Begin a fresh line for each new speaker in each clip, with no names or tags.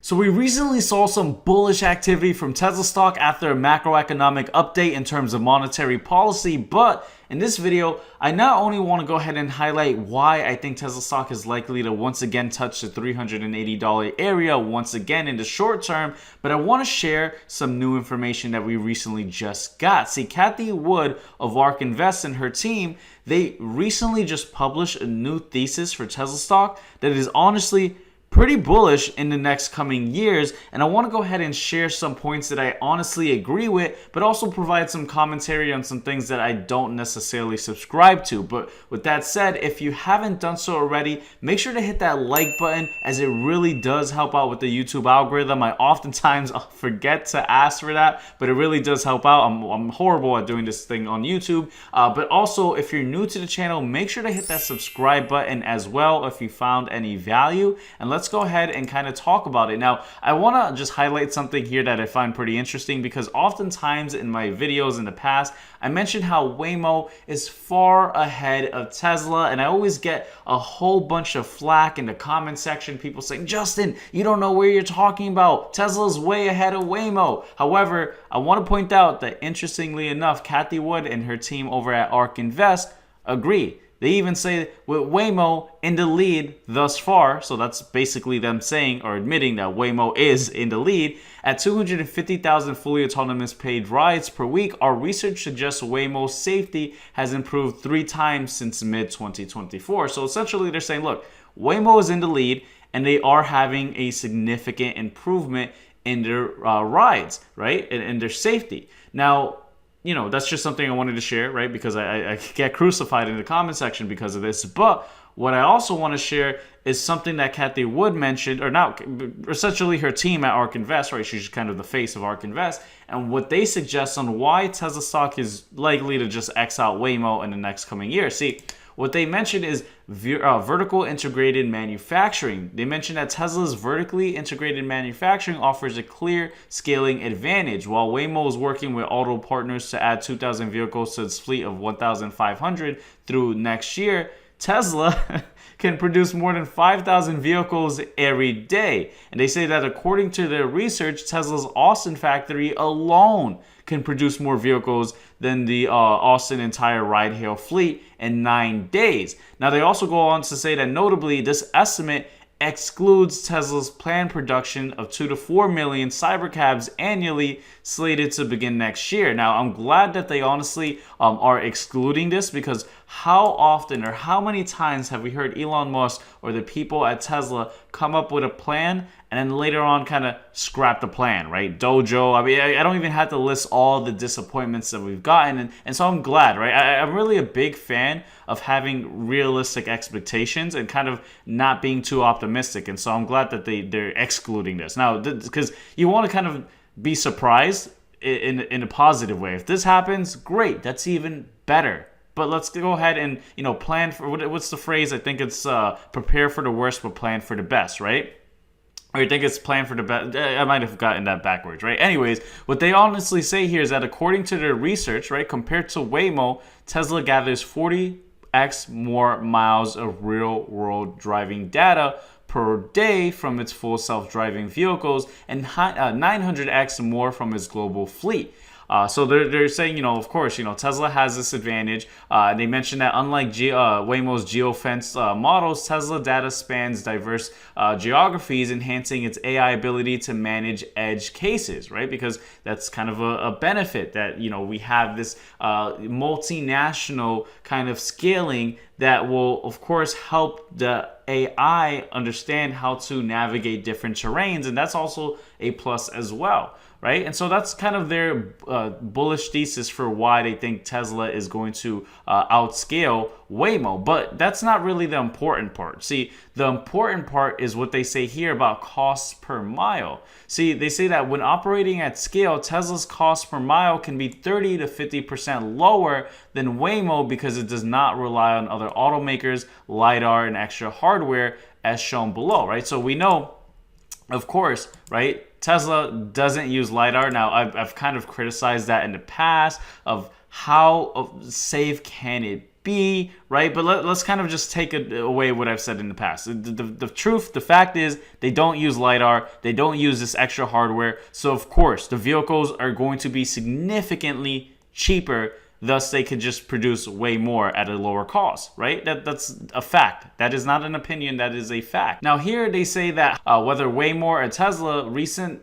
So we recently saw some bullish activity from Tesla stock after a macroeconomic update in terms of monetary policy, but in this video, I not only want to go ahead and highlight why I think Tesla stock is likely to once again touch the $380 area once again in the short term, but I want to share some new information that we recently just got. See, Cathie Wood of ARK Invest and her team, they recently just published a new thesis for Tesla stock that is honestly pretty bullish in the next coming years, and I want to go ahead and share some points that I honestly agree with, but also provide some commentary on some things that I don't necessarily subscribe to. But with that said, if you haven't done so already, make sure to hit that like button, as it really does help out with the YouTube algorithm. I oftentimes forget to ask for that, but it really does help out. I'm horrible at doing this thing on YouTube, but also if you're new to the channel, make sure to hit that subscribe button as well if you found any value, and let's go ahead and kind of talk about it. Now, I want to just highlight something here that I find pretty interesting, because oftentimes in my videos in the past, I mentioned how Waymo is far ahead of Tesla, and I always get a whole bunch of flack in the comment section, people saying, Justin, you don't know where you're talking about. Tesla's way ahead of Waymo. However, I want to point out that interestingly enough, Cathie Wood and her team over at ARK Invest agree. They even say with Waymo in the lead thus far, so that's basically them saying or admitting that Waymo is in the lead. At 250,000 fully autonomous paid rides per week, our research suggests Waymo's safety has improved 3 times since mid-2024. So essentially they're saying, look, Waymo is in the lead, and they are having a significant improvement in their rides, right, and their safety. Now, you know, that's just something I wanted to share, right? Because I get crucified in the comment section because of this. But what I also want to share is something that Cathie Wood mentioned, or not, essentially her team at ARK Invest, right? She's kind of the face of ARK Invest, and what they suggest on why Tesla stock is likely to just X out Waymo in the next coming year. See, what they mentioned is vertical integrated manufacturing. They mentioned that Tesla's vertically integrated manufacturing offers a clear scaling advantage. While Waymo is working with auto partners to add 2,000 vehicles to its fleet of 1,500 through next year, Tesla can produce more than 5,000 vehicles every day. And they say that according to their research, Tesla's Austin factory alone can produce more vehicles than the Austin entire ride-hail fleet in 9 days. Now, they also go on to say that notably, this estimate excludes Tesla's planned production of 2 to 4 million Cybercabs annually, slated to begin next year. Now, I'm glad that they honestly are excluding this, because how often or how many times have we heard Elon Musk or the people at Tesla come up with a plan and then later on kind of scrap the plan, right? Dojo, I mean, I don't even have to list all the disappointments that we've gotten. And so I'm glad, right? I'm really a big fan of having realistic expectations and kind of not being too optimistic. And so I'm glad that they're excluding this. Now, because you want to kind of be surprised in a positive way. If this happens, great. That's even better. But let's go ahead and, you know, plan for, what's the phrase? I think it's prepare for the worst, but plan for the best, right? Or I think it's plan for the best. I might have gotten that backwards, right? Anyways, what they honestly say here is that according to their research, right, compared to Waymo, Tesla gathers 40x more miles of real-world driving data per day from its full self-driving vehicles, and 900x more from its global fleet. So they're saying, you know, of course, you know, Tesla has this advantage. They mentioned that unlike Waymo's geofence models, Tesla data spans diverse geographies, enhancing its AI ability to manage edge cases, right? Because that's kind of a benefit that, you know, we have this multinational kind of scaling that will, of course, help the AI understand how to navigate different terrains, and that's also a plus as well, right? And so that's kind of their bullish thesis for why they think Tesla is going to outscale Waymo. But that's not really the important part. See, the important part is what they say here about costs per mile. See, they say that when operating at scale, Tesla's cost per mile can be 30 to 50% lower than Waymo, because it does not rely on other automakers, LiDAR, and extra hardware as shown below, right? So we know, of course, right, Tesla doesn't use LiDAR. Now, I've kind of criticized that in the past of how safe can it be, right? But let's kind of just take away what I've said in the past. The truth, the fact is, they don't use LiDAR. They don't use this extra hardware. So, of course, the vehicles are going to be significantly cheaper. Thus, they could just produce way more at a lower cost, right? That's a fact. That is not an opinion. That is a fact. Now, here they say that whether Waymo or Tesla, recent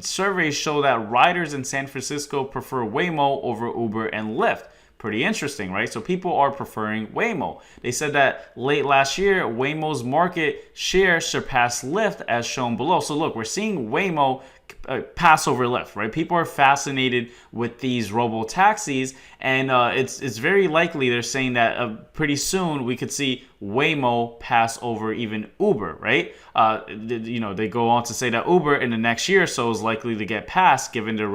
surveys show that riders in San Francisco prefer Waymo over Uber and Lyft. Pretty interesting, right? So people are preferring Waymo. They said that late last year, Waymo's market share surpassed Lyft as shown below. So look, we're seeing Waymo pass over Lyft, right? People are fascinated with these robo taxis, and it's very likely they're saying that pretty soon we could see Waymo pass over even Uber, right? They go on to say that Uber in the next year or so is likely to get passed given their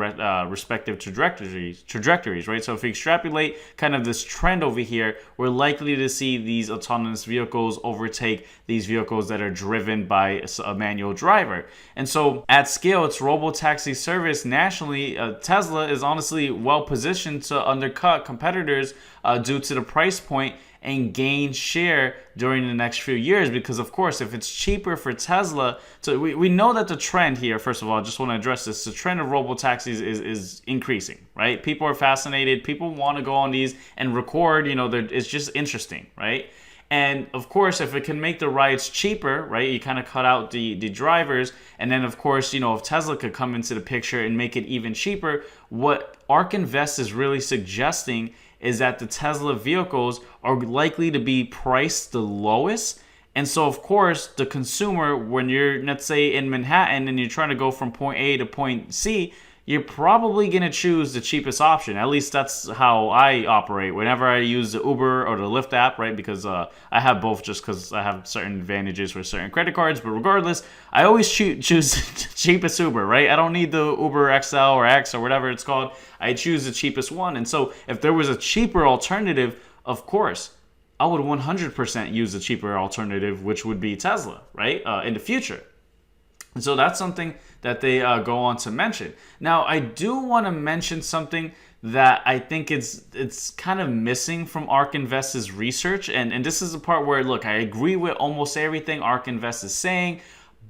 respective trajectories, right? So if we extrapolate kind of this trend over here, we're likely to see these autonomous vehicles overtake these vehicles that are driven by a manual driver. And so at scale, its robo-taxi service nationally, Tesla is honestly well positioned to undercut competitors due to the price point and gain share during the next few years, because of course if it's cheaper for Tesla, so we know that the trend here, first of all, I just want to address this, the trend of robo-taxis is increasing, right? People are fascinated, people want to go on these and record, it's just interesting, right? And of course, if it can make the rides cheaper, right, you kind of cut out the drivers. And then, of course, if Tesla could come into the picture and make it even cheaper, what ARK Invest is really suggesting is that the Tesla vehicles are likely to be priced the lowest. And so, of course, the consumer, when you're, let's say, in Manhattan and you're trying to go from point A to point C, you're probably going to choose the cheapest option. At least that's how I operate whenever I use the Uber or the Lyft app, right? Because I have both just because I have certain advantages for certain credit cards. But regardless, I always choose the cheapest Uber, right? I don't need the Uber XL or X or whatever it's called. I choose the cheapest one. And so if there was a cheaper alternative, of course, I would 100% use the cheaper alternative, which would be Tesla, right? In the future. And so that's something that they go on to mention. Now, I do want to mention something that I think it's kind of missing from ARK Invest's research. And this is the part where, look, I agree with almost everything ARK Invest is saying,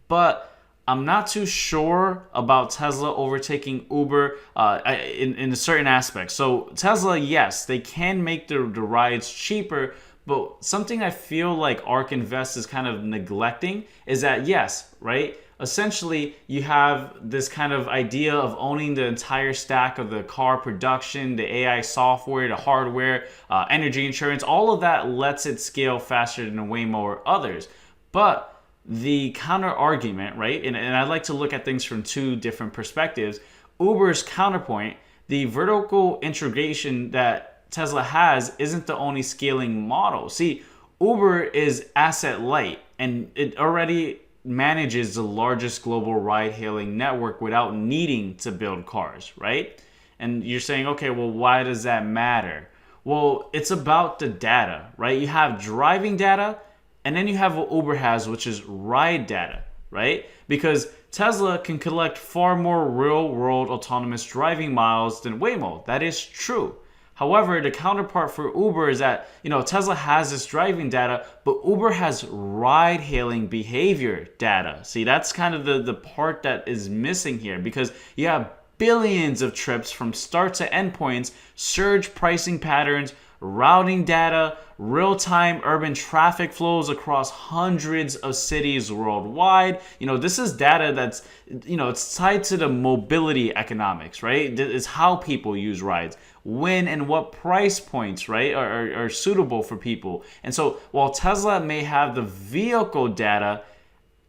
but I'm not too sure about Tesla overtaking Uber in a certain aspect. So Tesla, yes, they can make the rides cheaper, but something I feel like ARK Invest is kind of neglecting is that, yes, right? Essentially, you have this kind of idea of owning the entire stack of the car production, the AI software, the hardware, energy insurance. All of that lets it scale faster than Waymo or others. But the counter argument, right? And I like to look at things from two different perspectives. Uber's counterpoint, the vertical integration that Tesla has isn't the only scaling model. See, Uber is asset light, and it already manages the largest global ride-hailing network without needing to build cars, right? And you're saying, okay, well, why does that matter? Well, it's about the data, right? You have driving data, and then you have what Uber has, which is ride data, right? Because Tesla can collect far more real-world autonomous driving miles than Waymo. That is true. However, the counterpart for Uber is that, Tesla has this driving data, but Uber has ride-hailing behavior data. See, that's kind of the part that is missing here, because you have billions of trips from start to endpoints, surge pricing patterns, routing data, real-time urban traffic flows across hundreds of cities worldwide. This is data that's, it's tied to the mobility economics, right? It's how people use rides, when and what price points, right, are suitable for people. And so while Tesla may have the vehicle data,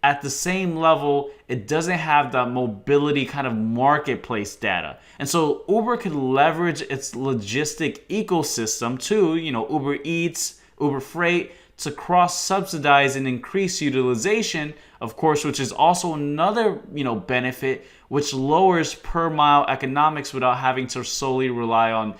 at the same level, it doesn't have that mobility kind of marketplace data. And so Uber could leverage its logistic ecosystem to, Uber Eats, Uber Freight, to cross-subsidize and increase utilization, of course, which is also another, benefit, which lowers per mile economics without having to solely rely on,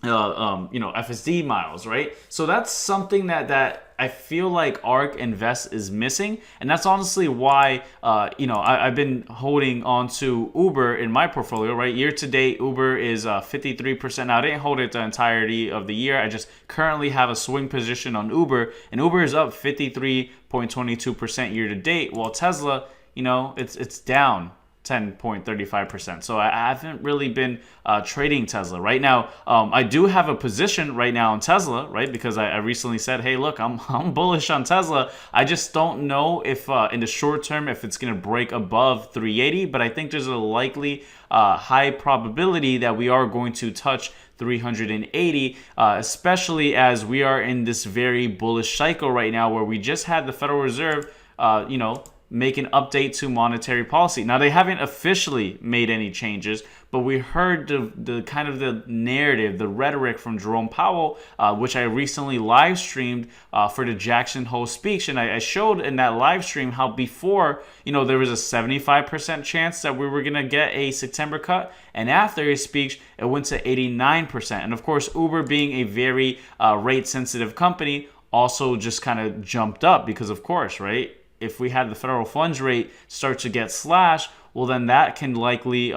FSD miles, right? So that's something that I feel like ARK Invest is missing, and that's honestly why I've been holding on to Uber in my portfolio, right? Year to date, Uber is 53%. Now I didn't hold it the entirety of the year. I just currently have a swing position on Uber, and Uber is up 53.22% year to date, while Tesla, it's down 10.35%. So I haven't really been trading Tesla right now. I do have a position right now in Tesla, right? Because I recently said, hey, look, I'm bullish on Tesla. I just don't know if in the short term if it's going to break above 380, but I think there's a likely high probability that we are going to touch 380, especially as we are in this very bullish cycle right now where we just had the Federal Reserve, make an update to monetary policy. Now, they haven't officially made any changes, but we heard the kind of the narrative, the rhetoric from Jerome Powell, which I recently live streamed for the Jackson Hole speech. And I showed in that live stream how before, there was a 75% chance that we were going to get a September cut. And after his speech, it went to 89%. And of course, Uber being a very rate sensitive company also just kind of jumped up because, of course, right? If we had the federal funds rate start to get slashed, well, then that can likely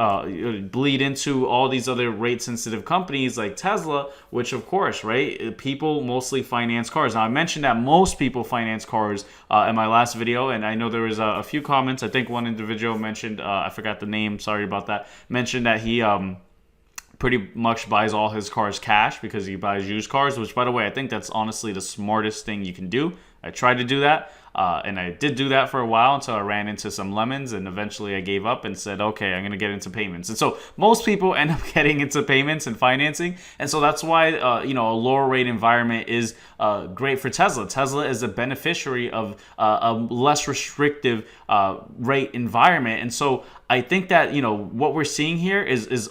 bleed into all these other rate-sensitive companies like Tesla, which, of course, right, people mostly finance cars. Now, I mentioned that most people finance cars in my last video, and I know there was a few comments. I think one individual mentioned, I forgot the name, sorry about that, mentioned that he pretty much buys all his cars cash because he buys used cars, which, by the way, I think that's honestly the smartest thing you can do. I tried to do that. And I did do that for a while until I ran into some lemons, and eventually I gave up and said, okay, I'm going to get into payments. And so most people end up getting into payments and financing. And so that's why, a lower rate environment is great for Tesla. Tesla is a beneficiary of a less restrictive rate environment. And so I think that, what we're seeing here is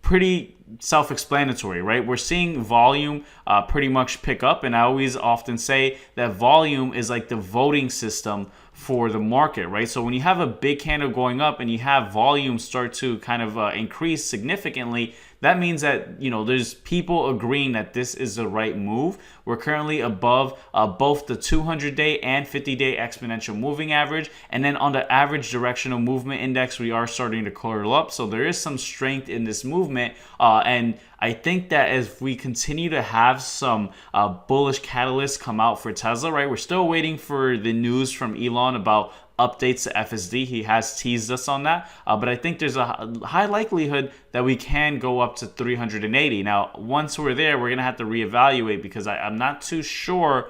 pretty self-explanatory, right? We're seeing volume pretty much pick up, and I always often say that volume is like the voting system for the market, right? So when you have a big candle going up and you have volume start to kind of increase significantly, that means that, there's people agreeing that this is the right move. We're currently above both the 200-day and 50-day exponential moving average. And then on the average directional movement index, we are starting to curl up. So there is some strength in this movement. And I think that if we continue to have some bullish catalysts come out for Tesla, right? We're still waiting for the news from Elon about updates to FSD. He has teased us on that, but I think there's a high likelihood that we can go up to 380. Now, once we're there, we're gonna have to reevaluate because I'm not too sure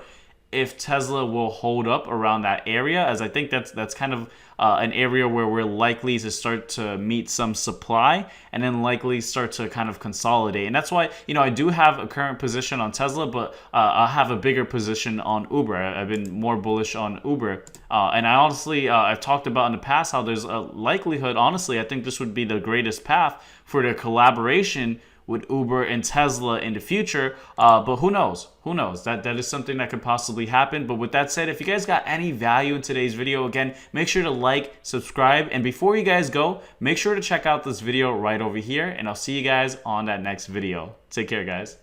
if Tesla will hold up around that area, as I think that's kind of an area where we're likely to start to meet some supply and then likely start to kind of consolidate. And that's why, I do have a current position on Tesla, but I have a bigger position on Uber. I've been more bullish on Uber. And I honestly, I've talked about in the past how there's a likelihood, honestly, I think this would be the greatest path for the collaboration with Uber and Tesla in the future, but who knows? Who knows? That is something that could possibly happen. But with that said, if you guys got any value in today's video, again, make sure to like, subscribe, and before you guys go, make sure to check out this video right over here, and I'll see you guys on that next video. Take care, guys.